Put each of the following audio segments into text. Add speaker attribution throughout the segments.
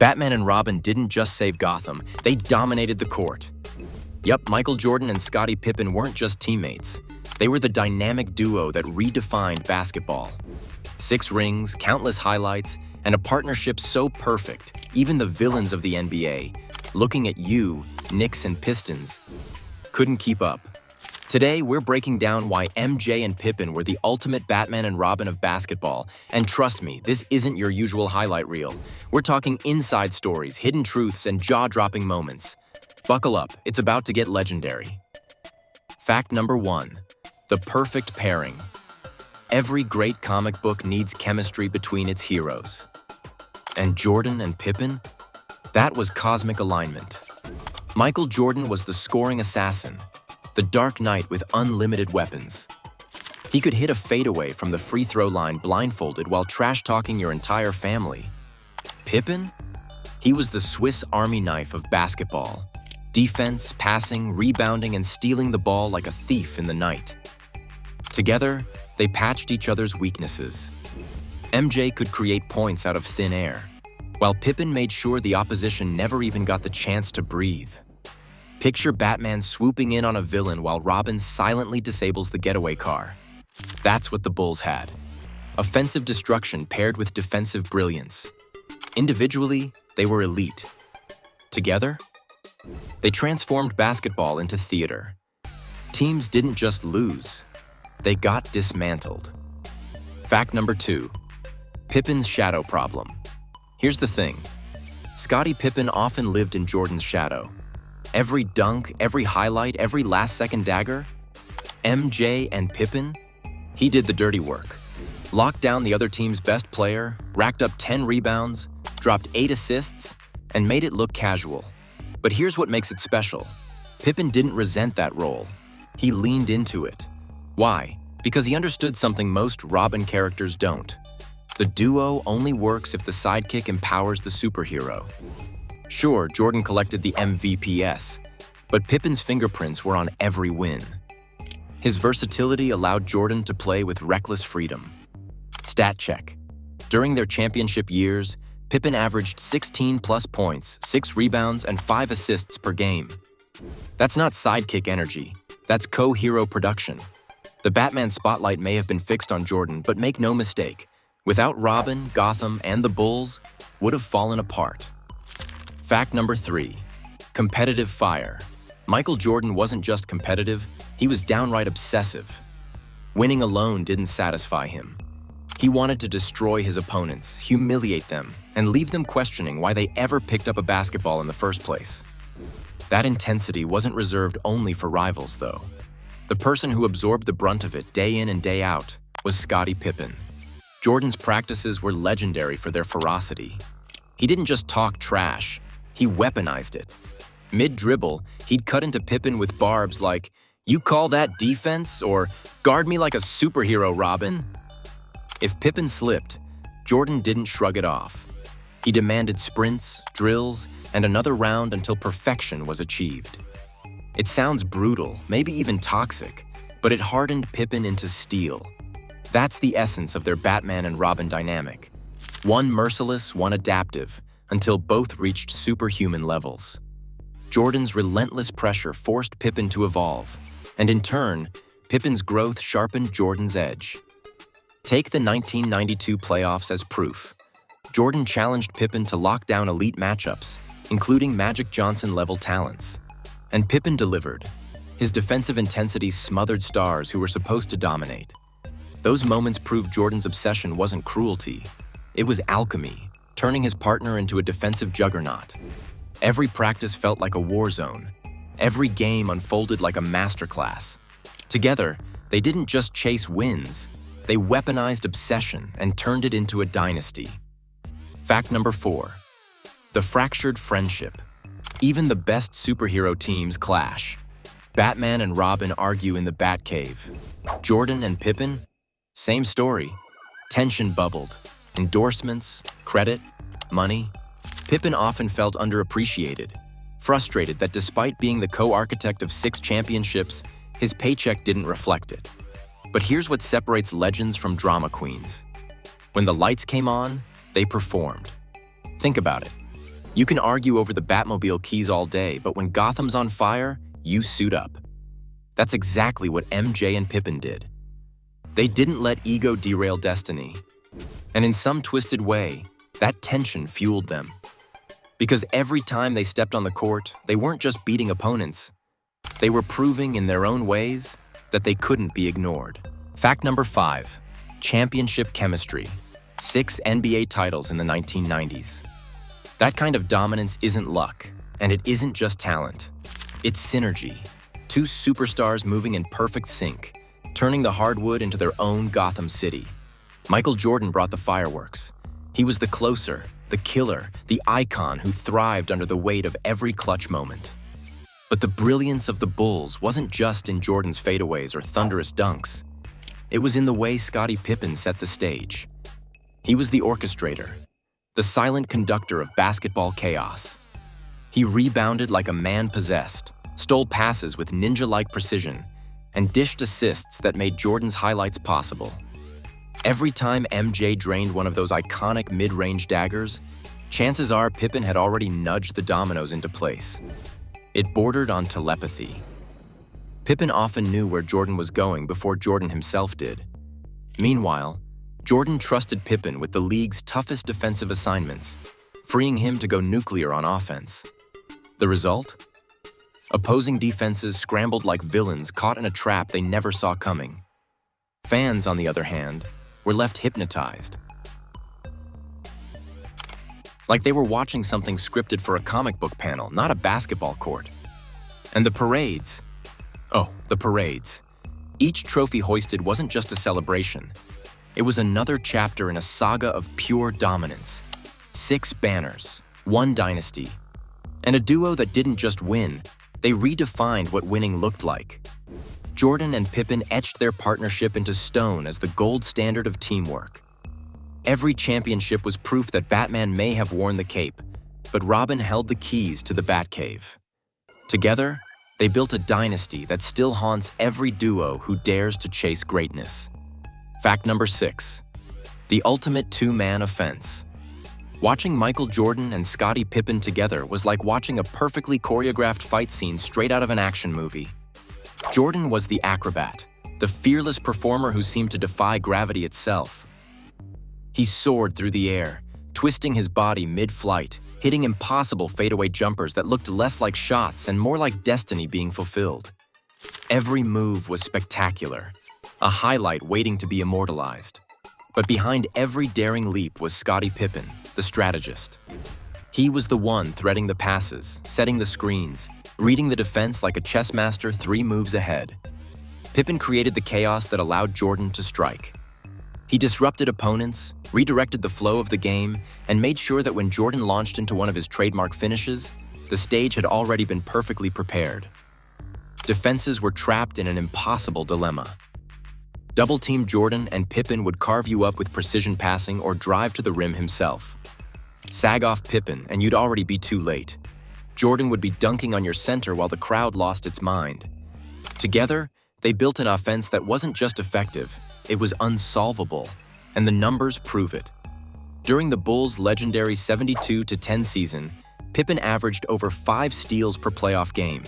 Speaker 1: Batman and Robin didn't just save Gotham, they dominated the court. Yup, Michael Jordan and Scottie Pippen weren't just teammates. They were the dynamic duo that redefined basketball. 6 rings, countless highlights, and a partnership so perfect, even the villains of the NBA, looking at you, Knicks and Pistons, couldn't keep up. Today, we're breaking down why MJ and Pippen were the ultimate Batman and Robin of basketball. And trust me, this isn't your usual highlight reel. We're talking inside stories, hidden truths, and jaw-dropping moments. Buckle up, it's about to get legendary. Fact number 1, the perfect pairing. Every great comic book needs chemistry between its heroes. And Jordan and Pippen? That was cosmic alignment. Michael Jordan was the scoring assassin, the Dark Knight with unlimited weapons. He could hit a fadeaway from the free throw line blindfolded while trash-talking your entire family. Pippen? He was the Swiss Army knife of basketball. Defense, passing, rebounding, and stealing the ball like a thief in the night. Together, they patched each other's weaknesses. MJ could create points out of thin air, while Pippen made sure the opposition never even got the chance to breathe. Picture Batman swooping in on a villain while Robin silently disables the getaway car. That's what the Bulls had. Offensive destruction paired with defensive brilliance. Individually, they were elite. Together, they transformed basketball into theater. Teams didn't just lose, they got dismantled. Fact number 2, Pippen's shadow problem. Here's the thing. Scottie Pippen often lived in Jordan's shadow. Every dunk, every highlight, every last-second dagger. MJ and Pippen? He did the dirty work. Locked down the other team's best player, racked up 10 rebounds, dropped 8 assists, and made it look casual. But here's what makes it special. Pippen didn't resent that role. He leaned into it. Why? Because he understood something most Robin characters don't. The duo only works if the sidekick empowers the superhero. Sure, Jordan collected the MVPs, but Pippen's fingerprints were on every win. His versatility allowed Jordan to play with reckless freedom. Stat check. During their championship years, Pippen averaged 16-plus points, 6 rebounds, and 5 assists per game. That's not sidekick energy. That's co-hero production. The Batman spotlight may have been fixed on Jordan, but make no mistake, without Robin, Gotham, and the Bulls would have fallen apart. Fact number 3, competitive fire. Michael Jordan wasn't just competitive, he was downright obsessive. Winning alone didn't satisfy him. He wanted to destroy his opponents, humiliate them, and leave them questioning why they ever picked up a basketball in the first place. That intensity wasn't reserved only for rivals, though. The person who absorbed the brunt of it day in and day out was Scottie Pippen. Jordan's practices were legendary for their ferocity. He didn't just talk trash, he weaponized it. Mid-dribble, he'd cut into Pippen with barbs like, "You call that defense?" or "Guard me like a superhero, Robin." If Pippen slipped, Jordan didn't shrug it off. He demanded sprints, drills, and another round until perfection was achieved. It sounds brutal, maybe even toxic, but it hardened Pippen into steel. That's the essence of their Batman and Robin dynamic. One merciless, one adaptive, until both reached superhuman levels. Jordan's relentless pressure forced Pippen to evolve, and in turn, Pippen's growth sharpened Jordan's edge. Take the 1992 playoffs as proof. Jordan challenged Pippen to lock down elite matchups, including Magic Johnson-level talents. And Pippen delivered. His defensive intensity smothered stars who were supposed to dominate. Those moments proved Jordan's obsession wasn't cruelty. It was alchemy, turning his partner into a defensive juggernaut. Every practice felt like a war zone. Every game unfolded like a masterclass. Together, they didn't just chase wins, they weaponized obsession and turned it into a dynasty. Fact number 4, the fractured friendship. Even the best superhero teams clash. Batman and Robin argue in the Batcave. Jordan and Pippen? Same story. Tension bubbled. Endorsements, credit, money. Pippen often felt underappreciated, frustrated that despite being the co-architect of 6 championships, his paycheck didn't reflect it. But here's what separates legends from drama queens. When the lights came on, they performed. Think about it. You can argue over the Batmobile keys all day, but when Gotham's on fire, you suit up. That's exactly what MJ and Pippen did. They didn't let ego derail destiny. And in some twisted way, that tension fueled them. Because every time they stepped on the court, they weren't just beating opponents. They were proving in their own ways that they couldn't be ignored. Fact number 5, championship chemistry. 6 NBA titles in the 1990s. That kind of dominance isn't luck, and it isn't just talent. It's synergy. 2 superstars moving in perfect sync, turning the hardwood into their own Gotham City. Michael Jordan brought the fireworks. He was the closer, the killer, the icon who thrived under the weight of every clutch moment. But the brilliance of the Bulls wasn't just in Jordan's fadeaways or thunderous dunks. It was in the way Scottie Pippen set the stage. He was the orchestrator, the silent conductor of basketball chaos. He rebounded like a man possessed, stole passes with ninja-like precision, and dished assists that made Jordan's highlights possible. Every time MJ drained one of those iconic mid-range daggers, chances are Pippen had already nudged the dominoes into place. It bordered on telepathy. Pippen often knew where Jordan was going before Jordan himself did. Meanwhile, Jordan trusted Pippen with the league's toughest defensive assignments, freeing him to go nuclear on offense. The result? Opposing defenses scrambled like villains caught in a trap they never saw coming. Fans, on the other hand, were left hypnotized. Like they were watching something scripted for a comic book panel, not a basketball court. And the parades. Oh, the parades. Each trophy hoisted wasn't just a celebration. It was another chapter in a saga of pure dominance. 6 banners, 1 dynasty, and a duo that didn't just win, they redefined what winning looked like. Jordan and Pippen etched their partnership into stone as the gold standard of teamwork. Every championship was proof that Batman may have worn the cape, but Robin held the keys to the Batcave. Together, they built a dynasty that still haunts every duo who dares to chase greatness. Fact number 6, the ultimate 2-man offense. Watching Michael Jordan and Scottie Pippen together was like watching a perfectly choreographed fight scene straight out of an action movie. Jordan was the acrobat, the fearless performer who seemed to defy gravity itself. He soared through the air, twisting his body mid-flight, hitting impossible fadeaway jumpers that looked less like shots and more like destiny being fulfilled. Every move was spectacular, a highlight waiting to be immortalized. But behind every daring leap was Scottie Pippen, the strategist. He was the one threading the passes, setting the screens, reading the defense like a chess master 3 moves ahead. Pippen created the chaos that allowed Jordan to strike. He disrupted opponents, redirected the flow of the game, and made sure that when Jordan launched into one of his trademark finishes, the stage had already been perfectly prepared. Defenses were trapped in an impossible dilemma. Double-team Jordan and Pippen would carve you up with precision passing or drive to the rim himself. Sag off Pippen and you'd already be too late. Jordan would be dunking on your center while the crowd lost its mind. Together, they built an offense that wasn't just effective, it was unsolvable, and the numbers prove it. During the Bulls' legendary 72-10 season, Pippen averaged over 5 steals per playoff game.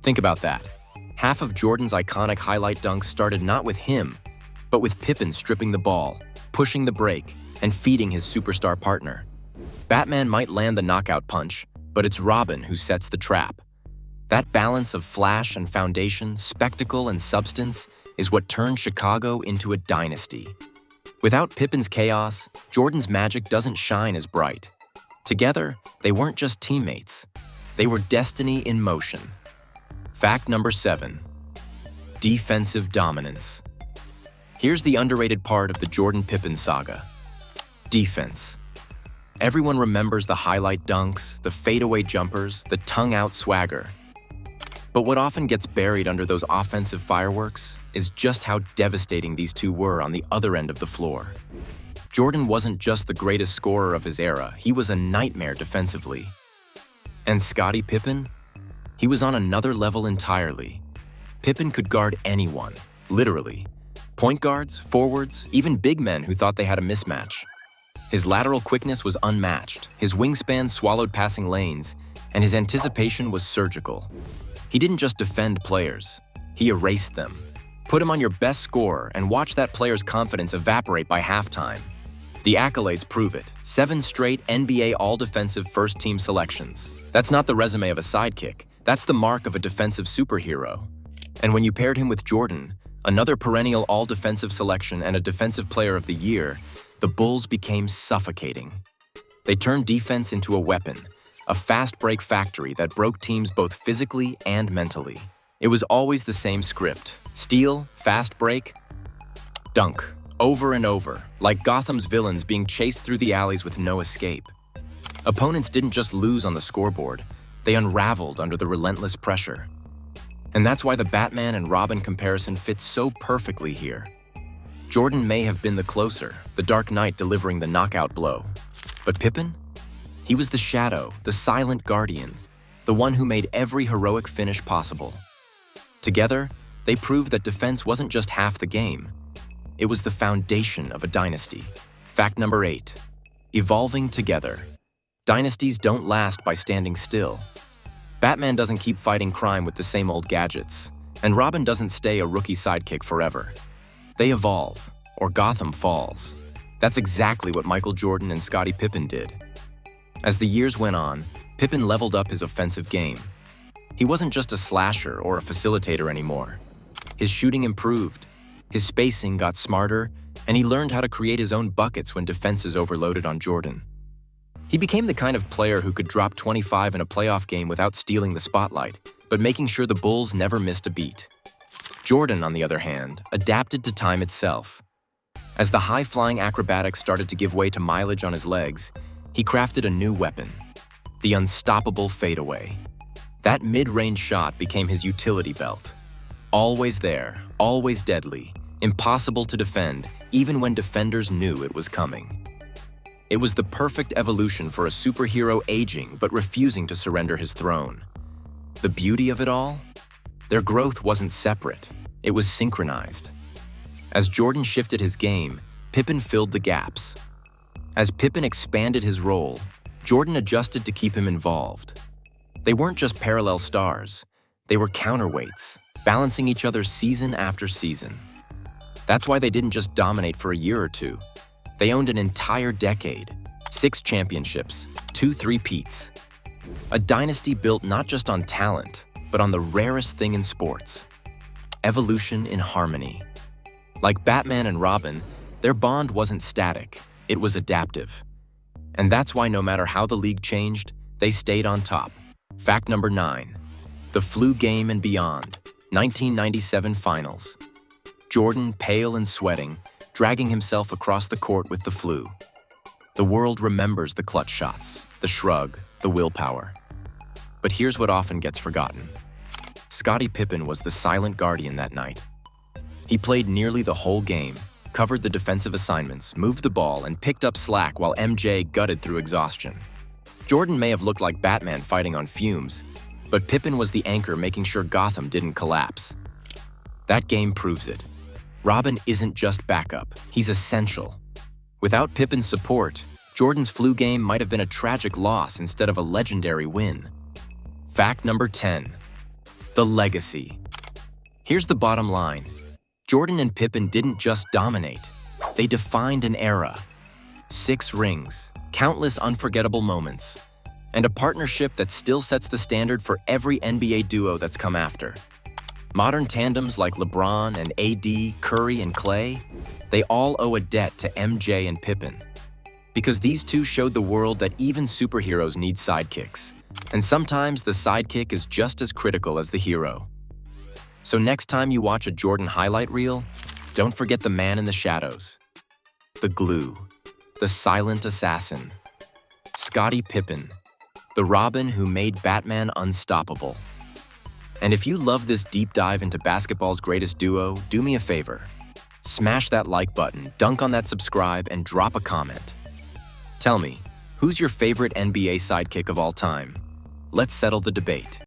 Speaker 1: Think about that. Half of Jordan's iconic highlight dunks started not with him, but with Pippen stripping the ball, pushing the break, and feeding his superstar partner. Batman might land the knockout punch, but it's Robin who sets the trap. That balance of flash and foundation, spectacle and substance, is what turned Chicago into a dynasty. Without Pippen's chaos, Jordan's magic doesn't shine as bright. Together, they weren't just teammates. They were destiny in motion. Fact number 7, defensive dominance. Here's the underrated part of the Jordan-Pippen saga. Defense. Everyone remembers the highlight dunks, the fadeaway jumpers, the tongue-out swagger. But what often gets buried under those offensive fireworks is just how devastating these two were on the other end of the floor. Jordan wasn't just the greatest scorer of his era, he was a nightmare defensively. And Scottie Pippen? He was on another level entirely. Pippen could guard anyone, literally. Point guards, forwards, even big men who thought they had a mismatch. His lateral quickness was unmatched, his wingspan swallowed passing lanes, and his anticipation was surgical. He didn't just defend players, he erased them. Put him on your best scorer and watch that player's confidence evaporate by halftime. The accolades prove it. 7 straight NBA All-Defensive First-Team selections. That's not the resume of a sidekick. That's the mark of a defensive superhero. And when you paired him with Jordan, another perennial All-Defensive selection and a Defensive Player of the Year, the Bulls became suffocating. They turned defense into a weapon, a fast-break factory that broke teams both physically and mentally. It was always the same script. Steal, fast break, dunk, over and over, like Gotham's villains being chased through the alleys with no escape. Opponents didn't just lose on the scoreboard, they unraveled under the relentless pressure. And that's why the Batman and Robin comparison fits so perfectly here. Jordan may have been the closer, the Dark Knight delivering the knockout blow. But Pippen? He was the shadow, the silent guardian, the one who made every heroic finish possible. Together, they proved that defense wasn't just half the game. It was the foundation of a dynasty. Fact number 8. Evolving together. Dynasties don't last by standing still. Batman doesn't keep fighting crime with the same old gadgets, and Robin doesn't stay a rookie sidekick forever. They evolve, or Gotham falls. That's exactly what Michael Jordan and Scottie Pippen did. As the years went on, Pippen leveled up his offensive game. He wasn't just a slasher or a facilitator anymore. His shooting improved, his spacing got smarter, and he learned how to create his own buckets when defenses overloaded on Jordan. He became the kind of player who could drop 25 in a playoff game without stealing the spotlight, but making sure the Bulls never missed a beat. Jordan, on the other hand, adapted to time itself. As the high-flying acrobatics started to give way to mileage on his legs, he crafted a new weapon, the unstoppable fadeaway. That mid-range shot became his utility belt. Always there, always deadly, impossible to defend, even when defenders knew it was coming. It was the perfect evolution for a superhero aging but refusing to surrender his throne. The beauty of it all? Their growth wasn't separate, it was synchronized. As Jordan shifted his game, Pippen filled the gaps. As Pippen expanded his role, Jordan adjusted to keep him involved. They weren't just parallel stars, they were counterweights, balancing each other season after season. That's why they didn't just dominate for a year or two. They owned an entire decade, 6 championships, 2 three-peats. A dynasty built not just on talent, but on the rarest thing in sports: evolution in harmony. Like Batman and Robin, their bond wasn't static, it was adaptive. And that's why no matter how the league changed, they stayed on top. Fact number 9. The flu game and beyond. 1997 Finals. Jordan, pale and sweating, dragging himself across the court with the flu. The world remembers the clutch shots, the shrug, the willpower. But here's what often gets forgotten. Scottie Pippen was the silent guardian that night. He played nearly the whole game, covered the defensive assignments, moved the ball, and picked up slack while MJ gutted through exhaustion. Jordan may have looked like Batman fighting on fumes, but Pippen was the anchor making sure Gotham didn't collapse. That game proves it. Robin isn't just backup, he's essential. Without Pippen's support, Jordan's flu game might have been a tragic loss instead of a legendary win. Fact number 10. The legacy. Here's the bottom line. Jordan and Pippen didn't just dominate, they defined an era. 6 rings, countless unforgettable moments, and a partnership that still sets the standard for every NBA duo that's come after. Modern tandems like LeBron and AD, Curry and Clay, they all owe a debt to MJ and Pippen. Because these two showed the world that even superheroes need sidekicks, and sometimes the sidekick is just as critical as the hero. So next time you watch a Jordan highlight reel, don't forget the man in the shadows. The glue, the silent assassin. Scottie Pippen, the Robin who made Batman unstoppable. And if you love this deep dive into basketball's greatest duo, do me a favor. Smash that like button, dunk on that subscribe, and drop a comment. Tell me, who's your favorite NBA sidekick of all time? Let's settle the debate.